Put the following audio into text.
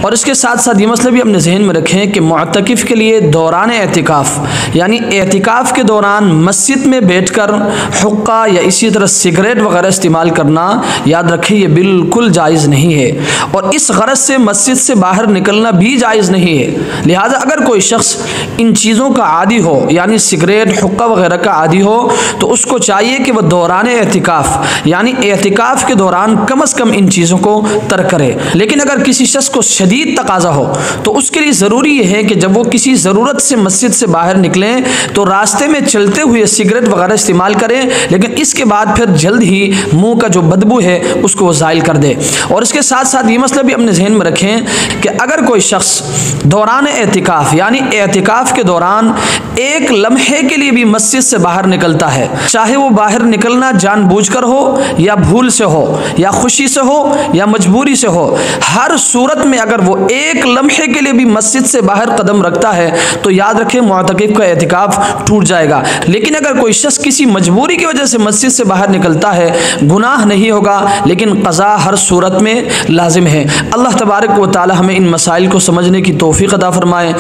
और इसके साथ साथ ये मसला भी अपने जहन में रखें कि मुअतकिफ़ के लिए दौरान एतिकाफ़ यानी एतिकाफ़ के दौरान मस्जिद में बैठकर हुक्का या इसी तरह सिगरेट वगैरह इस्तेमाल करना, याद रखें ये बिल्कुल जायज़ नहीं है और इस गरज से मस्जिद से बाहर निकलना भी जायज़ नहीं है। लिहाजा अगर कोई शख्स इन चीज़ों का आदी हो यानी सिगरेट हुक्का वगैरह का आदी हो तो उसको चाहिए कि वह दौरान एतिकाफ़ यानी एतिकाफ़ के दौरान कम अज़ कम इन चीज़ों को तर्क करे। लेकिन अगर किसी शख्स को शदीद तकाज़ा हो तो उसके लिए ज़रूरी यह है कि जब वो किसी ज़रूरत से मस्जिद से बाहर निकलें तो रास्ते में चलते हुए सिगरेट वगैरह इस्तेमाल करें, लेकिन इसके बाद फिर जल्द ही मुंह का जो बदबू है उसको वो ज़ाइल कर दे। और इसके साथ साथ ये मसला भी अपने जहन में रखें कि अगर कोई शख्स दौरान एतिकाफ़ यानी एतिकाफ़ के दौरान एक लम्हे के लिए भी मस्जिद से बाहर निकलता है, चाहे वो बाहर निकलना जानबूझकर हो या भूल से हो या खुशी से हो या मजबूरी से हो, हर सूरत में अगर वो एक लम्हे के लिए भी मस्जिद से बाहर कदम रखता है तो याद रखें मुअतकिफ़ का एतिकाफ़ टूट जाएगा। लेकिन अगर कोई शख्स किसी मजबूरी की वजह से मस्जिद से बाहर निकलता है, गुनाह नहीं होगा लेकिन क़ज़ा हर सूरत में लाजिम है। अल्लाह तबारक व तआला हमें इन मसाइल को समझने की तौफ़ीक़ अता फ़रमाए।